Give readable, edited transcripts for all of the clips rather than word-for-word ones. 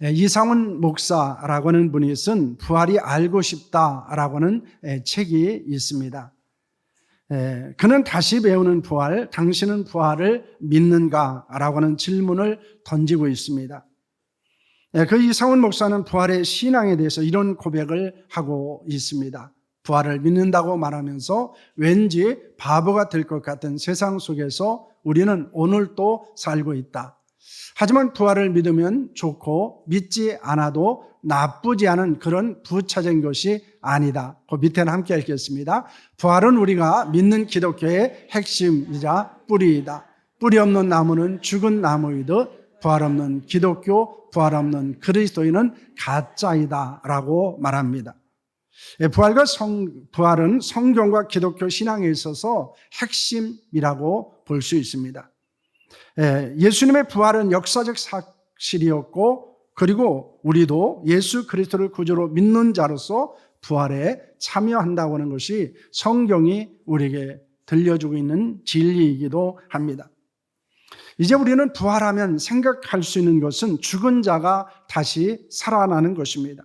이상훈 목사라고 하는 분이 쓴 부활이 알고 싶다라고 하는 책이 있습니다. 그는 다시 배우는 부활, 당신은 부활을 믿는가? 라고 하는 질문을 던지고 있습니다. 그 이상훈 목사는 부활의 신앙에 대해서 이런 고백을 하고 있습니다. 부활을 믿는다고 말하면서 왠지 바보가 될 것 같은 세상 속에서 우리는 오늘도 살고 있다. 하지만 부활을 믿으면 좋고 믿지 않아도 나쁘지 않은 그런 부차적인 것이 아니다. 그 밑에는 함께 읽겠습니다. 부활은 우리가 믿는 기독교의 핵심이자 뿌리이다. 뿌리 없는 나무는 죽은 나무이듯 부활 없는 기독교, 부활 없는 그리스도인은 가짜이다 라고 말합니다. 부활은 성경과 기독교 신앙에 있어서 핵심이라고 볼 수 있습니다. 예수님의 부활은 역사적 사실이었고, 그리고 우리도 예수 그리스도를 구주로 믿는 자로서 부활에 참여한다고 하는 것이 성경이 우리에게 들려주고 있는 진리이기도 합니다. 이제 우리는 부활하면 생각할 수 있는 것은 죽은 자가 다시 살아나는 것입니다.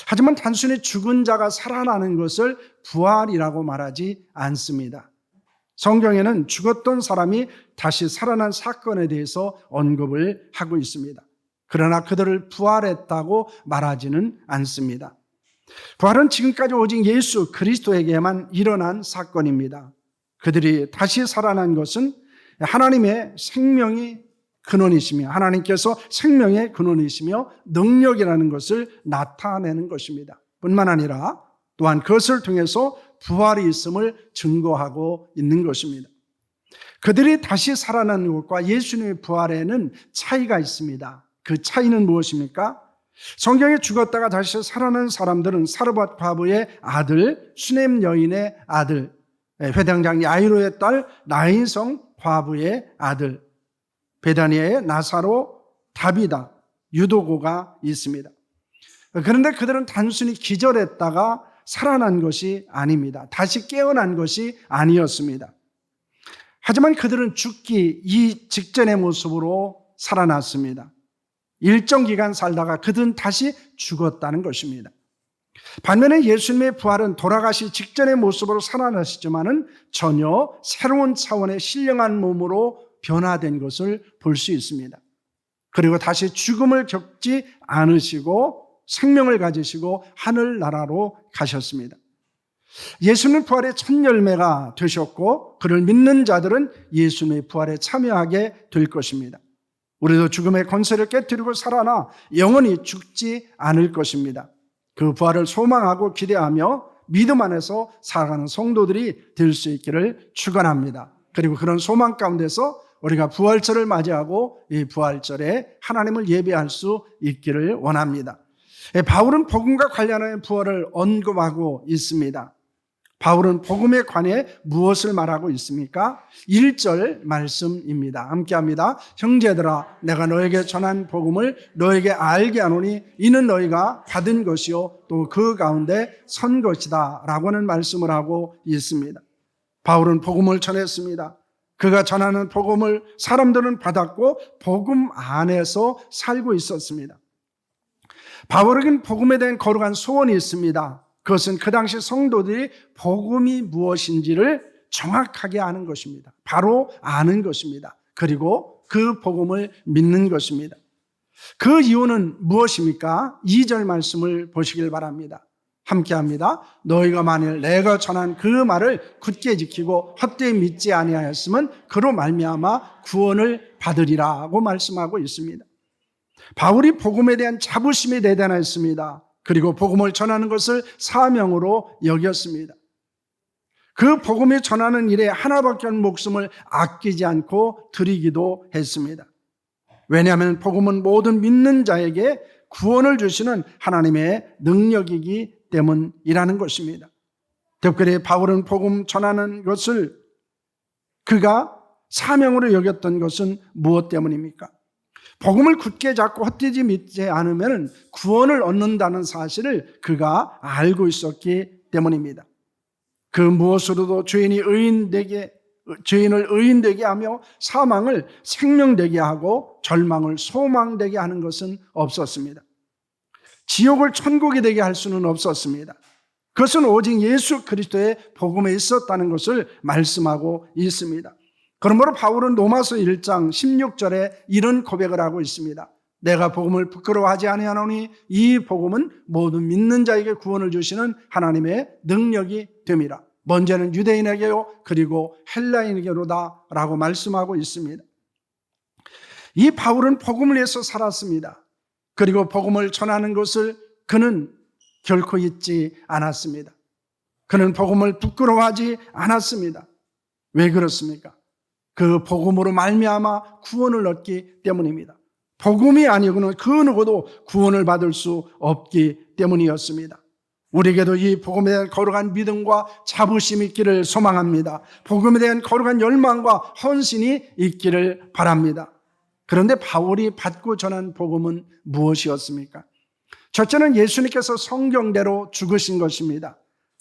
하지만 단순히 죽은 자가 살아나는 것을 부활이라고 말하지 않습니다. 성경에는 죽었던 사람이 다시 살아난 사건에 대해서 언급을 하고 있습니다. 그러나 그들을 부활했다고 말하지는 않습니다. 부활은 지금까지 오직 예수 그리스도에게만 일어난 사건입니다. 그들이 다시 살아난 것은 하나님의 생명이 근원이시며, 하나님께서 생명의 근원이시며 능력이라는 것을 나타내는 것입니다. 뿐만 아니라 또한 그것을 통해서 부활이 있음을 증거하고 있는 것입니다. 그들이 다시 살아나는 것과 예수님의 부활에는 차이가 있습니다. 그 차이는 무엇입니까? 성경에 죽었다가 다시 살아난 사람들은 사르밧 과부의 아들, 수넴 여인의 아들, 회당장 야이로의 딸 나인성 과부의 아들, 베다니아의 나사로, 다비다, 유도고가 있습니다. 그런데 그들은 단순히 기절했다가 살아난 것이 아닙니다. 다시 깨어난 것이 아니었습니다. 하지만 그들은 죽기 이 직전의 모습으로 살아났습니다. 일정 기간 살다가 그들은 다시 죽었다는 것입니다. 반면에 예수님의 부활은 돌아가시 직전의 모습으로 살아나시지만은 전혀 새로운 차원의 신령한 몸으로 변화된 것을 볼 수 있습니다. 그리고 다시 죽음을 겪지 않으시고 생명을 가지시고 하늘나라로 가셨습니다. 예수님 부활의 첫 열매가 되셨고, 그를 믿는 자들은 예수님의 부활에 참여하게 될 것입니다. 우리도 죽음의 권세를 깨뜨리고 살아나 영원히 죽지 않을 것입니다. 그 부활을 소망하고 기대하며 믿음 안에서 살아가는 성도들이 될 수 있기를 축원합니다. 그리고 그런 소망 가운데서 우리가 부활절을 맞이하고 이 부활절에 하나님을 예배할 수 있기를 원합니다. 바울은 복음과 관련한 부활을 언급하고 있습니다. 바울은 복음에 관해 무엇을 말하고 있습니까? 1절 말씀입니다. 함께합니다. 형제들아, 내가 너에게 전한 복음을 너에게 알게 하노니 이는 너희가 받은 것이요 또 그 가운데 선 것이다 라고 하는 말씀을 하고 있습니다. 바울은 복음을 전했습니다. 그가 전하는 복음을 사람들은 받았고 복음 안에서 살고 있었습니다. 바울에게는 복음에 대한 거룩한 소원이 있습니다. 그것은 그 당시 성도들이 복음이 무엇인지를 정확하게 아는 것입니다. 바로 아는 것입니다. 그리고 그 복음을 믿는 것입니다. 그 이유는 무엇입니까? 2절 말씀을 보시길 바랍니다. 함께합니다. 너희가 만일 내가 전한 그 말을 굳게 지키고 헛되이 믿지 아니하였으면 그로 말미암아 구원을 받으리라고 말씀하고 있습니다. 바울이 복음에 대한 자부심이 대단했습니다. 그리고 복음을 전하는 것을 사명으로 여겼습니다. 그 복음이 전하는 일에 하나밖에 없는 목숨을 아끼지 않고 드리기도 했습니다. 왜냐하면 복음은 모든 믿는 자에게 구원을 주시는 하나님의 능력이기 때문이라는 것입니다. 특별히 바울은 복음 전하는 것을 그가 사명으로 여겼던 것은 무엇 때문입니까? 복음을 굳게 잡고 헛되이 믿지 않으면 구원을 얻는다는 사실을 그가 알고 있었기 때문입니다. 그 무엇으로도 죄인이 의인되게 죄인을 의인되게 하며 사망을 생명되게 하고 절망을 소망되게 하는 것은 없었습니다. 지옥을 천국이 되게 할 수는 없었습니다. 그것은 오직 예수 그리스도의 복음에 있었다는 것을 말씀하고 있습니다. 그러므로 바울은 로마서 1장 16절에 이런 고백을 하고 있습니다. 내가 복음을 부끄러워하지 아니하노니 이 복음은 모든 믿는 자에게 구원을 주시는 하나님의 능력이 됨이라. 먼저는 유대인에게요 그리고 헬라인에게로다 라고 말씀하고 있습니다. 이 바울은 복음을 위해서 살았습니다. 그리고 복음을 전하는 것을 그는 결코 잊지 않았습니다. 그는 복음을 부끄러워하지 않았습니다. 왜 그렇습니까? 그 복음으로 말미암아 구원을 얻기 때문입니다. 복음이 아니고는 그 누구도 구원을 받을 수 없기 때문이었습니다. 우리에게도 이 복음에 대한 거룩한 믿음과 자부심이 있기를 소망합니다. 복음에 대한 거룩한 열망과 헌신이 있기를 바랍니다. 그런데 바울이 받고 전한 복음은 무엇이었습니까? 첫째는 예수님께서 성경대로 죽으신 것입니다.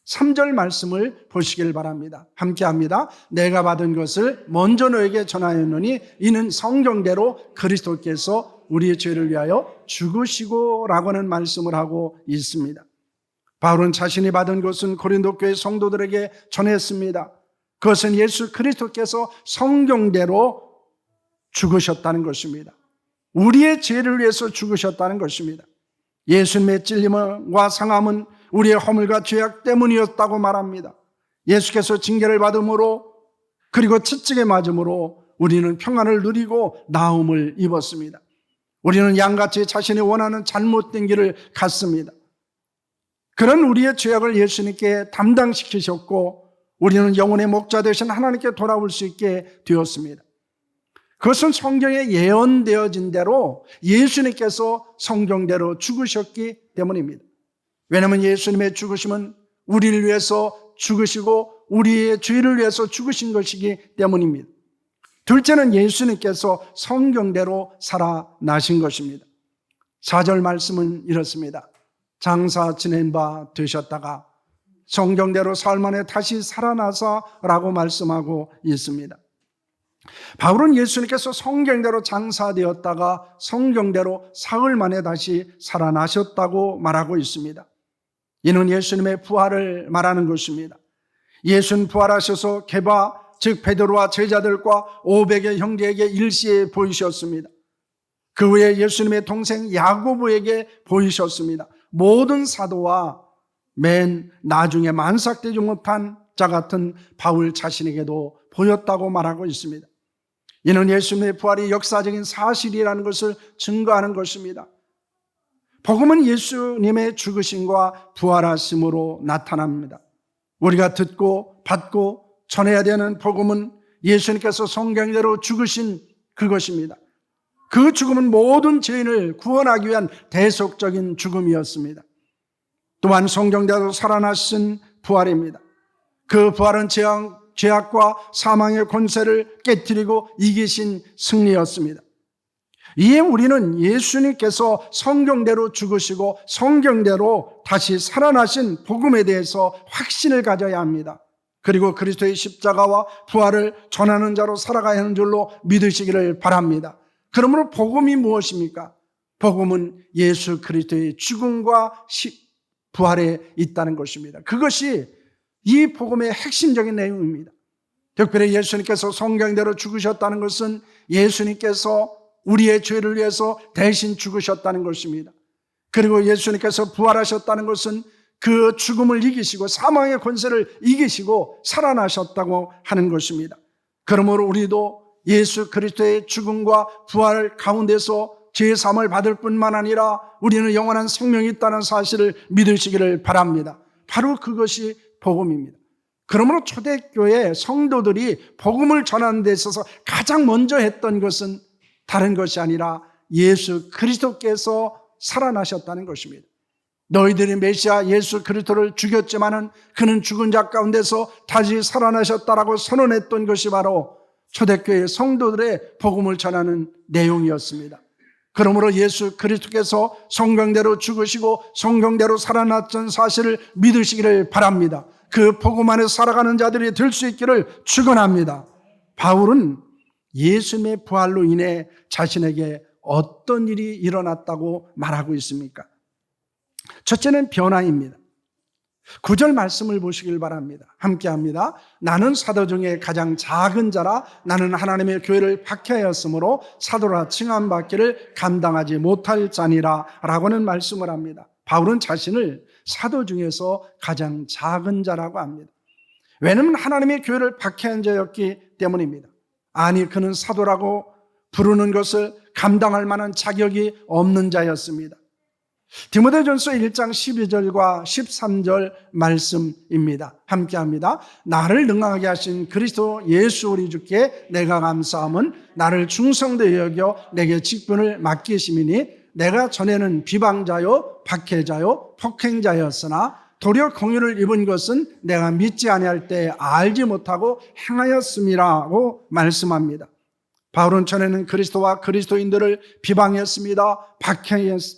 3절 말씀을 보시길 바랍니다. 함께 합니다. 내가 받은 것을 먼저 너에게 전하였노니 이는 성경대로 그리스도께서 우리의 죄를 위하여 죽으시고 라고 하는 말씀을 하고 있습니다. 바울은 자신이 받은 것은 고린도 교회 성도들에게 전했습니다. 그것은 예수 그리스도께서 성경대로 죽으셨다는 것입니다. 우리의 죄를 위해서 죽으셨다는 것입니다. 예수님의 찔림과 상함은 우리의 허물과 죄악 때문이었다고 말합니다. 예수께서 징계를 받음으로 그리고 채찍에 맞음으로 우리는 평안을 누리고 나음을 입었습니다. 우리는 양같이 자신이 원하는 잘못된 길을 갔습니다. 그런 우리의 죄악을 예수님께 담당시키셨고 우리는 영혼의 목자 되신 하나님께 돌아올 수 있게 되었습니다. 그것은 성경에 예언되어진 대로 예수님께서 성경대로 죽으셨기 때문입니다. 왜냐하면 예수님의 죽으심은 우리를 위해서 죽으시고 우리의 죄를 위해서 죽으신 것이기 때문입니다. 둘째는 예수님께서 성경대로 살아나신 것입니다. 4절 말씀은 이렇습니다. 장사 지낸 바 되셨다가 성경대로 사흘 만에 다시 살아나사라고 말씀하고 있습니다. 바울은 예수님께서 성경대로 장사되었다가 성경대로 사흘 만에 다시 살아나셨다고 말하고 있습니다. 이는 예수님의 부활을 말하는 것입니다. 예수는 부활하셔서 게바 즉 베드로와 제자들과 500의 형제에게 일시에 보이셨습니다. 그 후에 예수님의 동생 야고보에게 보이셨습니다. 모든 사도와 맨 나중에 만삭되지 못한 자 같은 바울 자신에게도 보였다고 말하고 있습니다. 이는 예수님의 부활이 역사적인 사실이라는 것을 증거하는 것입니다. 복음은 예수님의 죽으심과 부활하심으로 나타납니다. 우리가 듣고 받고 전해야 되는 복음은 예수님께서 성경대로 죽으신 그것입니다. 그 죽음은 모든 죄인을 구원하기 위한 대속적인 죽음이었습니다. 또한 성경대로 살아나신 부활입니다. 그 부활은 죄악과 사망의 권세를 깨뜨리고 이기신 승리였습니다. 이에 우리는 예수님께서 성경대로 죽으시고 성경대로 다시 살아나신 복음에 대해서 확신을 가져야 합니다. 그리고 그리스도의 십자가와 부활을 전하는 자로 살아가야 하는 줄로 믿으시기를 바랍니다. 그러므로 복음이 무엇입니까? 복음은 예수 그리스도의 죽음과 부활에 있다는 것입니다. 그것이 이 복음의 핵심적인 내용입니다. 특별히 예수님께서 성경대로 죽으셨다는 것은 예수님께서 우리의 죄를 위해서 대신 죽으셨다는 것입니다. 그리고 예수님께서 부활하셨다는 것은 그 죽음을 이기시고 사망의 권세를 이기시고 살아나셨다고 하는 것입니다. 그러므로 우리도 예수 그리스도의 죽음과 부활 가운데서 죄의 사함을 받을 뿐만 아니라 우리는 영원한 생명이 있다는 사실을 믿으시기를 바랍니다. 바로 그것이 복음입니다. 그러므로 초대교회 성도들이 복음을 전하는 데 있어서 가장 먼저 했던 것은 다른 것이 아니라 예수 그리스도께서 살아나셨다는 것입니다. 너희들이 메시아 예수 그리스도를 죽였지만은 그는 죽은 자 가운데서 다시 살아나셨다라고 선언했던 것이 바로 초대교회 성도들의 복음을 전하는 내용이었습니다. 그러므로 예수 그리스도께서 성경대로 죽으시고 성경대로 살아났던 사실을 믿으시기를 바랍니다. 그 복음 안에 살아가는 자들이 될 수 있기를 축원합니다. 바울은 예수님의 부활로 인해 자신에게 어떤 일이 일어났다고 말하고 있습니까? 첫째는 변화입니다. 9절 말씀을 보시길 바랍니다. 함께합니다. 나는 사도 중에 가장 작은 자라 나는 하나님의 교회를 박해하였으므로 사도라 칭함받기를 감당하지 못할 자니라 라고는 말씀을 합니다. 바울은 자신을 사도 중에서 가장 작은 자라고 합니다. 왜냐하면 하나님의 교회를 박해한 자였기 때문입니다. 아니, 그는 사도라고 부르는 것을 감당할 만한 자격이 없는 자였습니다. 디모데전서 1장 12절과 13절 말씀입니다. 함께합니다. 나를 능하게 하신 그리스도 예수 우리 주께 내가 감사함은 나를 충성되이 여겨 내게 직분을 맡기심이니 내가 전에는 비방자요 박해자요 폭행자였으나 도리어 공유를 입은 것은 내가 믿지 아니할 때 알지 못하고 행하였음이라고 말씀합니다. 바울은 전에는 그리스도와 그리스도인들을 비방했습니다.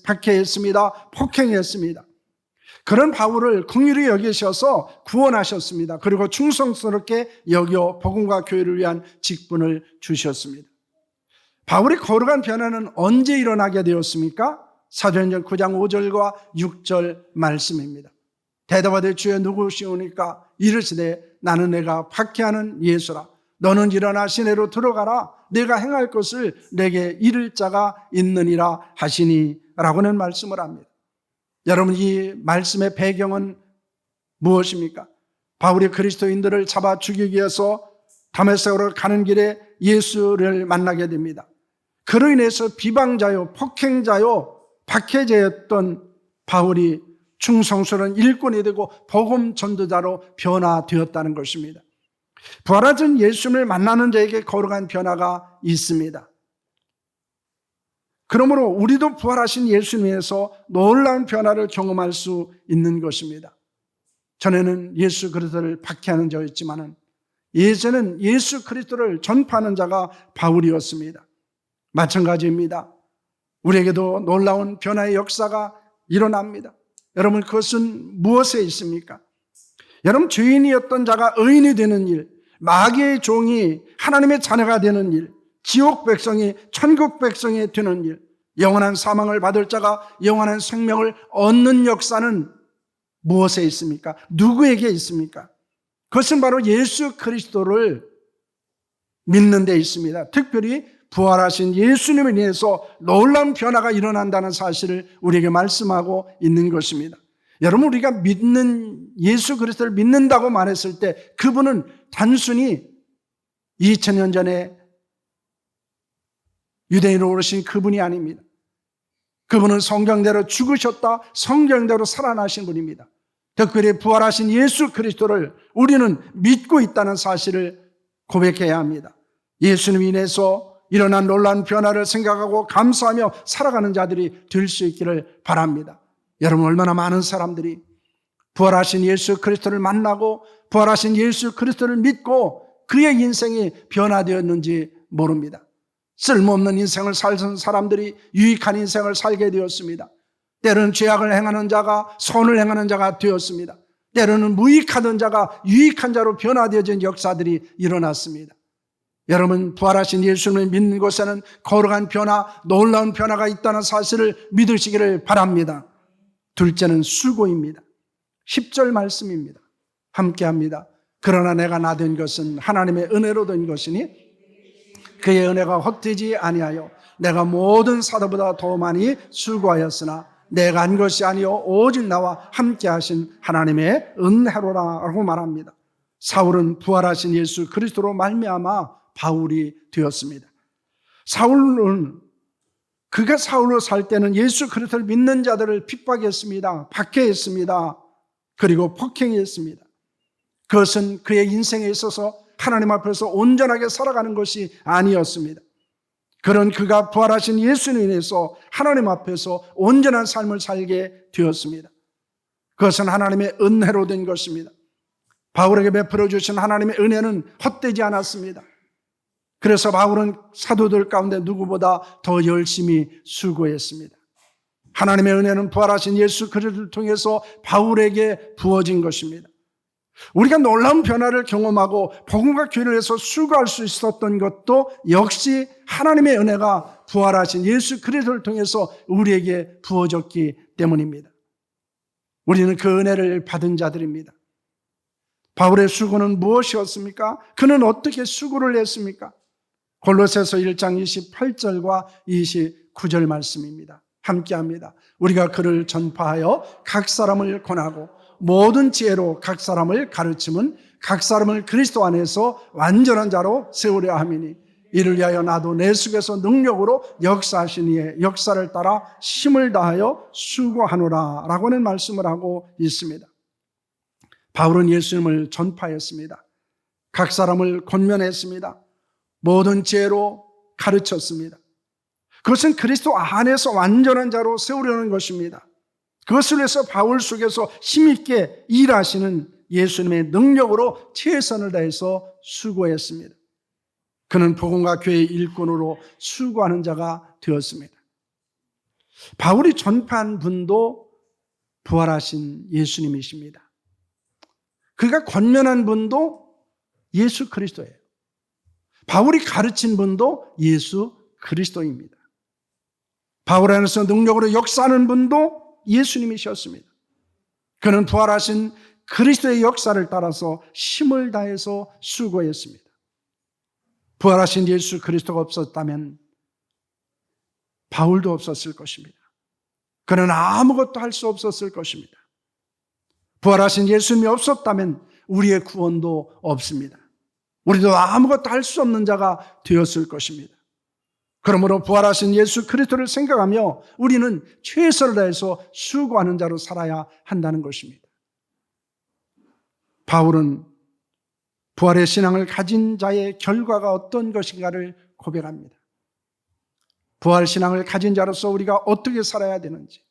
박해했습니다. 폭행했습니다. 그런 바울을 긍휼히 여기셔서 구원하셨습니다. 그리고 충성스럽게 여겨 복음과 교회를 위한 직분을 주셨습니다. 바울이 거룩한 변화는 언제 일어나게 되었습니까? 사도행전 9장 5절과 6절 말씀입니다. 대답하되 주여 누구시오니까 이르시되 나는 내가 박해하는 예수라. 너는 일어나 시내로 들어가라. 내가 행할 것을 내게 이를 자가 있느니라 하시니 라고는 말씀을 합니다. 여러분, 이 말씀의 배경은 무엇입니까? 바울이 그리스도인들을 잡아 죽이기 위해서 다메섹으로 가는 길에 예수를 만나게 됩니다. 그로 인해서 비방자요 폭행자요 박해자였던 바울이 충성스러운 일꾼이 되고 복음 전도자로 변화되었다는 것입니다. 부활하신 예수님을 만나는 자에게 거룩한 변화가 있습니다. 그러므로 우리도 부활하신 예수님에서 놀라운 변화를 경험할 수 있는 것입니다. 전에는 예수 그리스도를 박해하는 자였지만 이제는 예수 그리스도를 전파하는 자가 바울이었습니다. 마찬가지입니다. 우리에게도 놀라운 변화의 역사가 일어납니다. 여러분, 그것은 무엇에 있습니까? 여러분, 죄인이었던 자가 의인이 되는 일, 마귀의 종이 하나님의 자녀가 되는 일, 지옥 백성이 천국 백성이 되는 일, 영원한 사망을 받을 자가 영원한 생명을 얻는 역사는 무엇에 있습니까? 누구에게 있습니까? 그것은 바로 예수 그리스도를 믿는 데 있습니다. 특별히 부활하신 예수님에 인해서 놀라운 변화가 일어난다는 사실을 우리에게 말씀하고 있는 것입니다. 여러분, 우리가 믿는 예수 그리스도를 믿는다고 말했을 때 그분은 단순히 2000년 전에 유대인으로 오르신 그분이 아닙니다. 그분은 성경대로 죽으셨다, 성경대로 살아나신 분입니다. 특별히 부활하신 예수 그리스도를 우리는 믿고 있다는 사실을 고백해야 합니다. 예수님 인해서 일어난 놀라운 변화를 생각하고 감사하며 살아가는 자들이 될 수 있기를 바랍니다. 여러분, 얼마나 많은 사람들이 부활하신 예수 그리스도를 만나고 부활하신 예수 그리스도를 믿고 그의 인생이 변화되었는지 모릅니다. 쓸모없는 인생을 살던 사람들이 유익한 인생을 살게 되었습니다. 때로는 죄악을 행하는 자가 선을 행하는 자가 되었습니다. 때로는 무익하던 자가 유익한 자로 변화되어진 역사들이 일어났습니다. 여러분, 부활하신 예수님을 믿는 곳에는 거룩한 변화, 놀라운 변화가 있다는 사실을 믿으시기를 바랍니다. 둘째는 수고입니다. 10절 말씀입니다. 함께합니다. 그러나 내가 나 된 것은 하나님의 은혜로 된 것이니 그의 은혜가 헛되지 아니하여 내가 모든 사도보다 더 많이 수고하였으나 내가 한 것이 아니요 오직 나와 함께 하신 하나님의 은혜로라고 말합니다. 사울은 부활하신 예수 그리스도로 말미암아 바울이 되었습니다. 사울은 그가 사울로 살 때는 예수 그리스도를 믿는 자들을 핍박했습니다. 박해했습니다. 그리고 폭행했습니다. 그것은 그의 인생에 있어서 하나님 앞에서 온전하게 살아가는 것이 아니었습니다. 그런 그가 부활하신 예수님에 인해서 하나님 앞에서 온전한 삶을 살게 되었습니다. 그것은 하나님의 은혜로 된 것입니다. 바울에게 베풀어 주신 하나님의 은혜는 헛되지 않았습니다. 그래서 바울은 사도들 가운데 누구보다 더 열심히 수고했습니다. 하나님의 은혜는 부활하신 예수 그리스도를 통해서 바울에게 부어진 것입니다. 우리가 놀라운 변화를 경험하고 복음과 교회를 해서 수고할 수 있었던 것도 역시 하나님의 은혜가 부활하신 예수 그리스도를 통해서 우리에게 부어졌기 때문입니다. 우리는 그 은혜를 받은 자들입니다. 바울의 수고는 무엇이었습니까? 그는 어떻게 수고를 했습니까? 골로새서 1장 28절과 29절 말씀입니다. 함께합니다. 우리가 그를 전파하여 각 사람을 권하고 모든 지혜로 각 사람을 가르침은 각 사람을 그리스도 안에서 완전한 자로 세우려 함이니 이를 위하여 나도 내 속에서 능력으로 역사하신 이의 역사를 따라 힘을 다하여 수고하노라 라고는 말씀을 하고 있습니다. 바울은 예수님을 전파했습니다. 각 사람을 권면했습니다. 모든 지혜로 가르쳤습니다. 그것은 그리스도 안에서 완전한 자로 세우려는 것입니다. 그것을 위해서 바울 속에서 힘있게 일하시는 예수님의 능력으로 최선을 다해서 수고했습니다. 그는 복음과 교회의 일꾼으로 수고하는 자가 되었습니다. 바울이 전파한 분도 부활하신 예수님이십니다. 그가 권면한 분도 예수 그리스도예요. 바울이 가르친 분도 예수 그리스도입니다. 바울 안에서 능력으로 역사하는 분도 예수님이셨습니다. 그는 부활하신 그리스도의 역사를 따라서 힘을 다해서 수고했습니다. 부활하신 예수 그리스도가 없었다면 바울도 없었을 것입니다. 그는 아무것도 할 수 없었을 것입니다. 부활하신 예수님이 없었다면 우리의 구원도 없습니다. 우리도 아무것도 할 수 없는 자가 되었을 것입니다. 그러므로 부활하신 예수 그리스도를 생각하며 우리는 최선을 다해서 수고하는 자로 살아야 한다는 것입니다. 바울은 부활의 신앙을 가진 자의 결과가 어떤 것인가를 고백합니다. 부활 신앙을 가진 자로서 우리가 어떻게 살아야 되는지,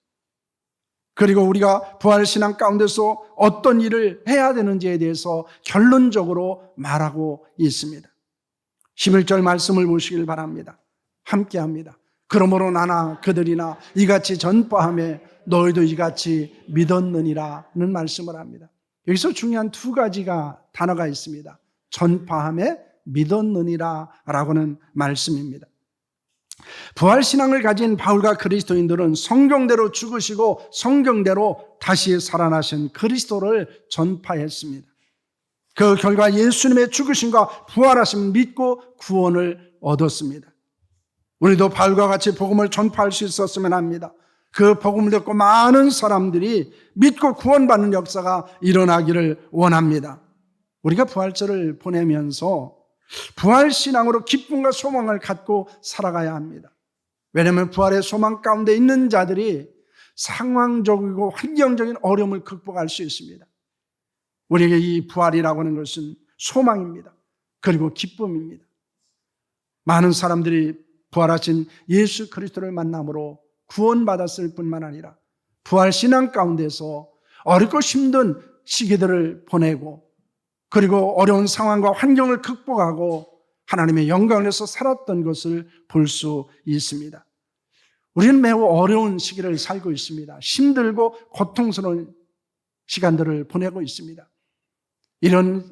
그리고 우리가 부활 신앙 가운데서 어떤 일을 해야 되는지에 대해서 결론적으로 말하고 있습니다. 11절 말씀을 보시길 바랍니다. 함께합니다. 그러므로 나나 그들이나 이같이 전파하며 너희도 이같이 믿었느니라는 말씀을 합니다. 여기서 중요한 두 가지가 단어가 있습니다. 전파하며 믿었느니라라고는 말씀입니다. 부활신앙을 가진 바울과 그리스도인들은 성경대로 죽으시고 성경대로 다시 살아나신 그리스도를 전파했습니다. 그 결과 예수님의 죽으심과 부활하심을 믿고 구원을 얻었습니다. 우리도 바울과 같이 복음을 전파할 수 있었으면 합니다. 그 복음을 듣고 많은 사람들이 믿고 구원받는 역사가 일어나기를 원합니다. 우리가 부활절을 보내면서 부활신앙으로 기쁨과 소망을 갖고 살아가야 합니다. 왜냐하면 부활의 소망 가운데 있는 자들이 상황적이고 환경적인 어려움을 극복할 수 있습니다. 우리에게 이 부활이라고 하는 것은 소망입니다. 그리고 기쁨입니다. 많은 사람들이 부활하신 예수 그리스도를 만남으로 구원받았을 뿐만 아니라 부활신앙 가운데서 어렵고 힘든 시기들을 보내고 그리고 어려운 상황과 환경을 극복하고 하나님의 영광을 위해서 살았던 것을 볼 수 있습니다. 우리는 매우 어려운 시기를 살고 있습니다. 힘들고 고통스러운 시간들을 보내고 있습니다. 이런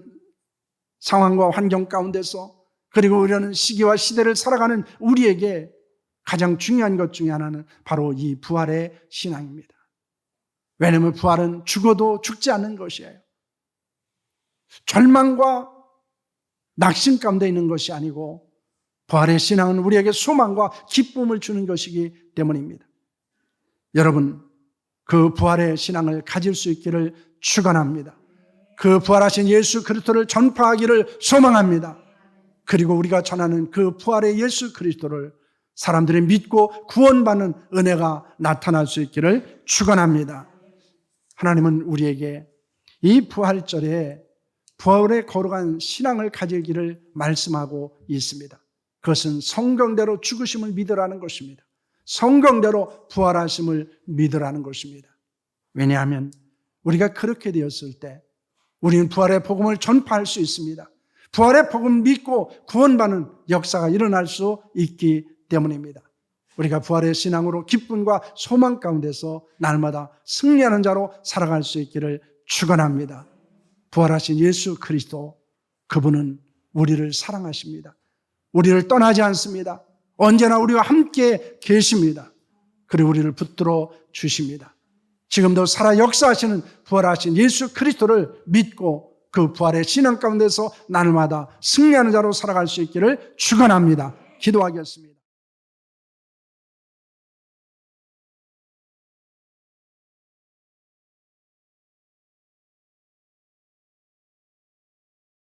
상황과 환경 가운데서 그리고 이런 시기와 시대를 살아가는 우리에게 가장 중요한 것 중에 하나는 바로 이 부활의 신앙입니다. 왜냐하면 부활은 죽어도 죽지 않는 것이에요. 절망과 낙심 가운데 있는 것이 아니고 부활의 신앙은 우리에게 소망과 기쁨을 주는 것이기 때문입니다. 여러분, 그 부활의 신앙을 가질 수 있기를 축원합니다. 그 부활하신 예수 그리스도를 전파하기를 소망합니다. 그리고 우리가 전하는 그 부활의 예수 그리스도를 사람들이 믿고 구원받는 은혜가 나타날 수 있기를 축원합니다. 하나님은 우리에게 이 부활절에 부활에 거룩한 신앙을 가지기를 말씀하고 있습니다. 그것은 성경대로 죽으심을 믿으라는 것입니다. 성경대로 부활하심을 믿으라는 것입니다. 왜냐하면 우리가 그렇게 되었을 때 우리는 부활의 복음을 전파할 수 있습니다. 부활의 복음 믿고 구원받는 역사가 일어날 수 있기 때문입니다. 우리가 부활의 신앙으로 기쁨과 소망 가운데서 날마다 승리하는 자로 살아갈 수 있기를 축원합니다. 부활하신 예수 그리스도, 그분은 우리를 사랑하십니다. 우리를 떠나지 않습니다. 언제나 우리와 함께 계십니다. 그리고 우리를 붙들어 주십니다. 지금도 살아 역사하시는 부활하신 예수 그리스도를 믿고 그 부활의 신앙 가운데서 날마다 승리하는 자로 살아갈 수 있기를 축원합니다. 기도하겠습니다.